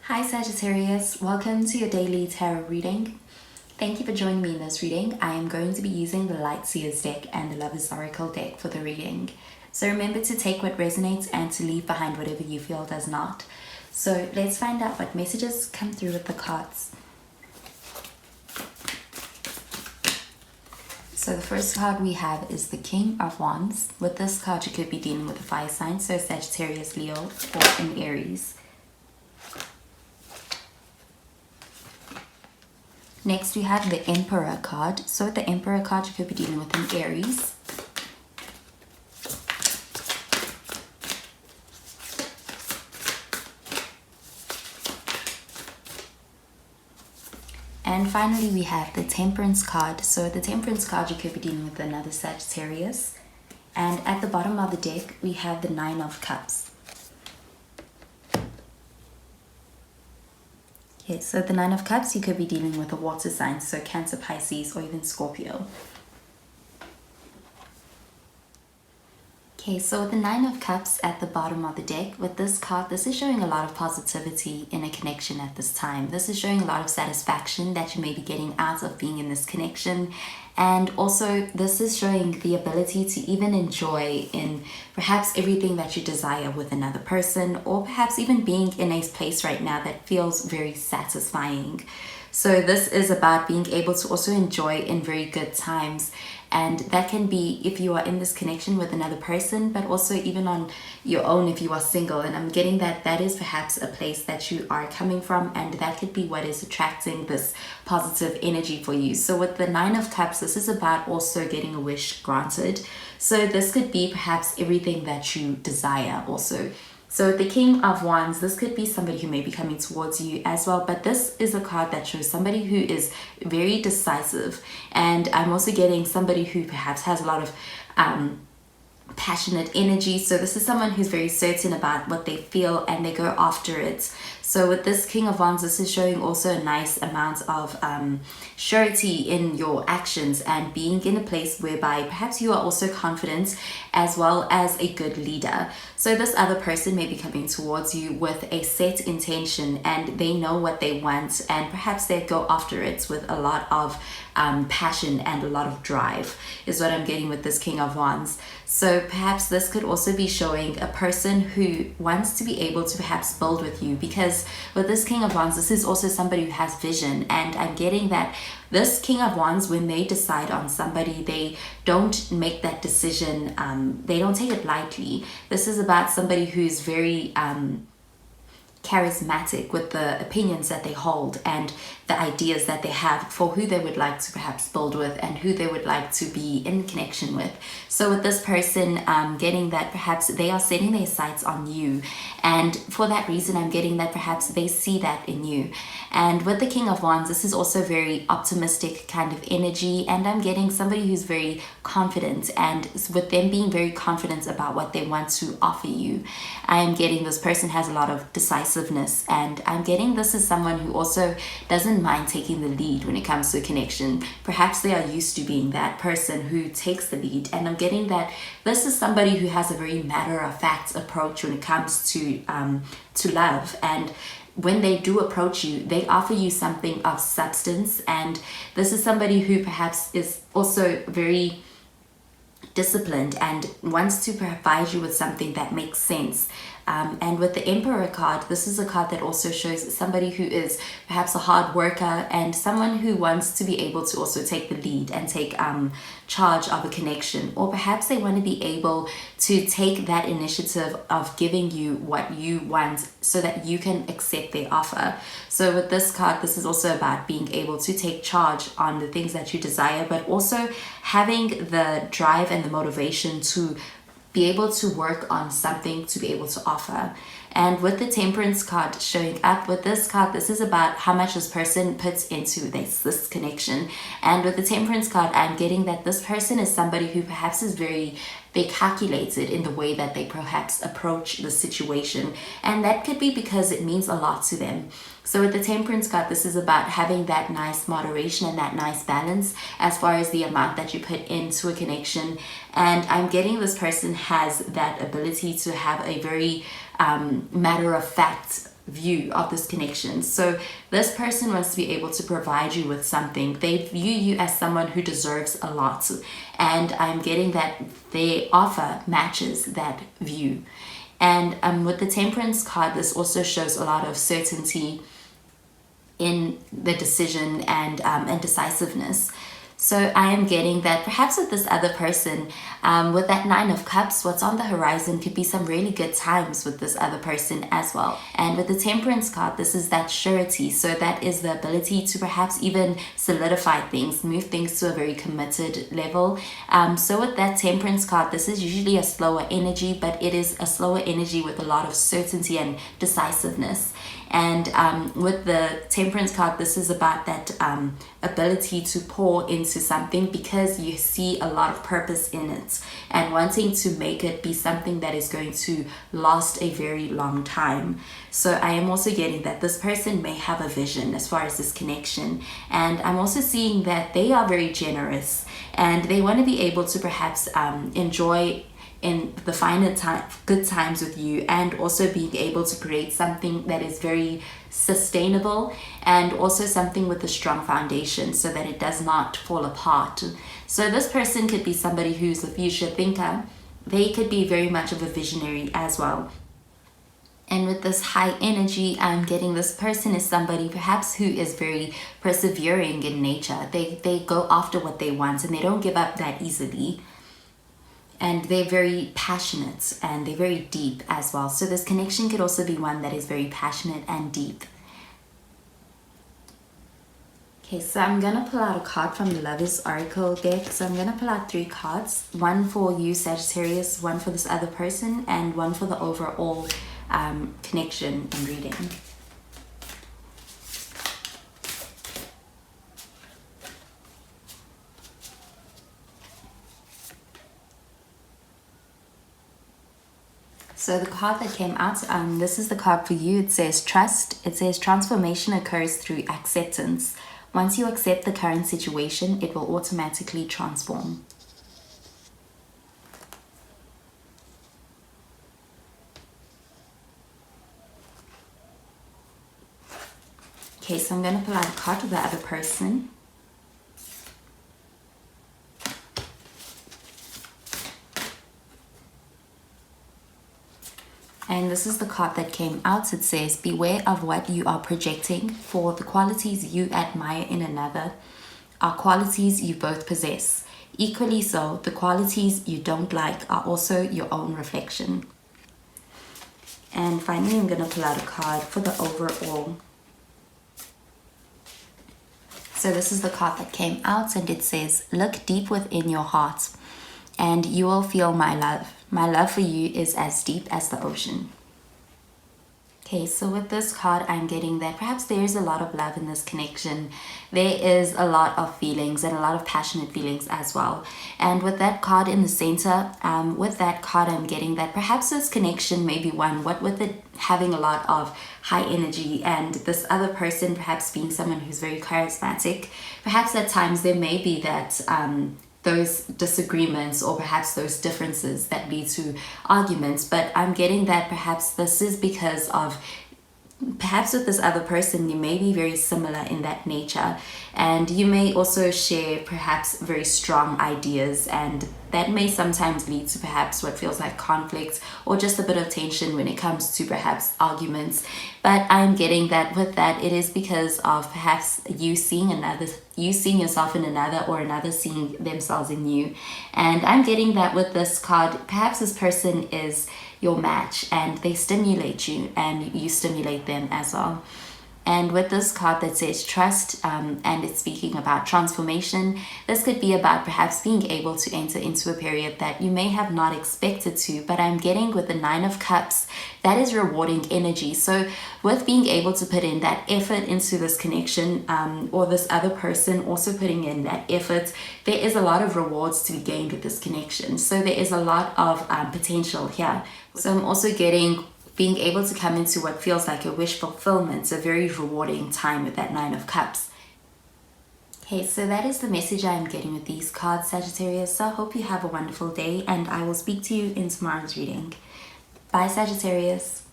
Hi Sagittarius, welcome to your daily tarot reading. Thank you for joining me in this reading. I am going to be using the Light Seers deck and the Lover's Oracle deck for the reading. So remember to take what resonates and to leave behind whatever you feel does not. So let's find out what messages come through with the cards. So the first card we have is the King of Wands. With this card you could be dealing with a fire sign, so Sagittarius, Leo, or an Aries. Next we have the Emperor card. So with the Emperor card you could be dealing with an Aries. And finally we have the Temperance card. So with the Temperance card you could be dealing with another Sagittarius. And at the bottom of the deck we have the Nine of Cups. Okay, so the Nine of Cups, you could be dealing with a water sign, so Cancer, Pisces, or even Scorpio. Okay, so with the Nine of Cups at the bottom of the deck, with this card, this is showing a lot of positivity in a connection at this time. This is showing a lot of satisfaction that you may be getting out of being in this connection. And also, this is showing the ability to even enjoy in perhaps everything that you desire with another person, or perhaps even being in a place right now that feels very satisfying. So this is about being able to also enjoy in very good times. And that can be if you are in this connection with another person, but also even on your own if you are single. And I'm getting that that is perhaps a place that you are coming from, and that could be what is attracting this positive energy for you. So with the Nine of Cups, this is about also getting a wish granted. So this could be perhaps everything that you desire also. So the King of Wands, this could be somebody who may be coming towards you as well, but this is a card that shows somebody who is very decisive. And I'm also getting somebody who perhaps has a lot of passionate energy. So this is someone who's very certain about what they feel and they go after it. So with this King of Wands, this is showing also a nice amount of surety in your actions and being in a place whereby perhaps you are also confident as well as a good leader. So this other person may be coming towards you with a set intention and they know what they want, and perhaps they go after it with a lot of passion and a lot of drive is what I'm getting with this King of Wands. So perhaps this could also be showing a person who wants to be able to perhaps build with you, because with this King of Wands, this is also somebody who has vision. And I'm getting that this King of Wands, when they decide on somebody, they don't make that decision, they don't take it lightly. This is about somebody who's very charismatic with the opinions that they hold and the ideas that they have for who they would like to perhaps build with and who they would like to be in connection with. So with this person, getting that perhaps they are setting their sights on you, and for that reason I'm getting that perhaps they see that in you. And with the King of Wands, this is also very optimistic kind of energy, and I'm getting somebody who's very confident, and with them being very confident about what they want to offer you, I am getting this person has a lot of decisiveness, and I'm getting this is someone who also doesn't mind taking the lead when it comes to a connection. Perhaps they are used to being that person who takes the lead, and I'm getting that this is somebody who has a very matter-of-fact approach when it comes to love. And when they do approach you, they offer you something of substance, and this is somebody who perhaps is also very disciplined and wants to provide you with something that makes sense. And with the Emperor card, this is a card that also shows somebody who is perhaps a hard worker and someone who wants to be able to also take the lead and take charge of a connection, or perhaps they want to be able to take that initiative of giving you what you want so that you can accept their offer. So with this card, this is also about being able to take charge on the things that you desire, but also having the drive and the motivation to be able to work on something to be able to offer. And with the Temperance card showing up, with this card, this is about how much this person puts into this connection. And with the Temperance card, I'm getting that this person is somebody who perhaps is very calculated in the way that they perhaps approach the situation, and that could be because it means a lot to them. So with the Temperance card, this is about having that nice moderation and that nice balance as far as the amount that you put into a connection. And I'm getting this person has that ability to have a very matter-of-fact view of this connection. So this person wants to be able to provide you with something. They view you as someone who deserves a lot, and I'm getting that their offer matches that view. And with the Temperance card, this also shows a lot of certainty in the decision and decisiveness. So I am getting that perhaps with this other person, with that Nine of Cups, what's on the horizon could be some really good times with this other person as well. And with the Temperance card, this is that surety. So that is the ability to perhaps even solidify things, move things to a very committed level. So with that Temperance card, this is usually a slower energy, but it is a slower energy with a lot of certainty and decisiveness. And with the Temperance card, this is about that ability to pour into something because you see a lot of purpose in it and wanting to make it be something that is going to last a very long time. So I am also getting that this person may have a vision as far as this connection, and I'm also seeing that they are very generous and they want to be able to perhaps enjoy in the finer good times with you, and also being able to create something that is very sustainable and also something with a strong foundation so that it does not fall apart. So this person could be somebody who's a future thinker. They could be very much of a visionary as well. And with this high energy, I'm getting this person is somebody perhaps who is very persevering in nature. They go after what they want and they don't give up that easily. And they're very passionate and they're very deep as well. So this connection could also be one that is very passionate and deep. Okay, so I'm going to pull out a card from the Lovers Oracle deck. So I'm going to pull out 3 cards. One for you, Sagittarius, one for this other person, and one for the overall connection and reading. So the card that came out, this is the card for you. It says trust. It says transformation occurs through acceptance. Once you accept the current situation, it will automatically transform. Okay, so I'm going to pull out a card for the other person. And this is the card that came out. It says, beware of what you are projecting, for the qualities you admire in another are qualities you both possess. Equally so, the qualities you don't like are also your own reflection. And finally, I'm going to pull out a card for the overall. So this is the card that came out, and it says, look deep within your heart and you will feel my love. My love for you is as deep as the ocean. Okay, so with this card, I'm getting that perhaps there is a lot of love in this connection. There is a lot of feelings and a lot of passionate feelings as well. And with that card in the center, with that card, I'm getting that perhaps this connection may be one, what with it having a lot of high energy and this other person perhaps being someone who's very charismatic, perhaps at times there may be that those disagreements or perhaps those differences that lead to arguments. But I'm getting that perhaps this is because of perhaps with this other person you may be very similar in that nature, and you may also share perhaps very strong ideas, and that may sometimes lead to perhaps what feels like conflict or just a bit of tension when it comes to perhaps arguments. But I'm getting that with that it is because of perhaps you seeing yourself in another, or another seeing themselves in you. And I'm getting that with this card, perhaps this person is your match and they stimulate you and you stimulate them as well. And with this card that says trust, and it's speaking about transformation, this could be about perhaps being able to enter into a period that you may have not expected to. But I'm getting with the Nine of Cups, that is rewarding energy. So with being able to put in that effort into this connection, or this other person also putting in that effort, there is a lot of rewards to be gained with this connection. So there is a lot of potential here. So I'm also getting being able to come into what feels like a wish fulfillment, a very rewarding time with that Nine of Cups. Okay, so that is the message I am getting with these cards, Sagittarius. So I hope you have a wonderful day, and I will speak to you in tomorrow's reading. Bye, Sagittarius.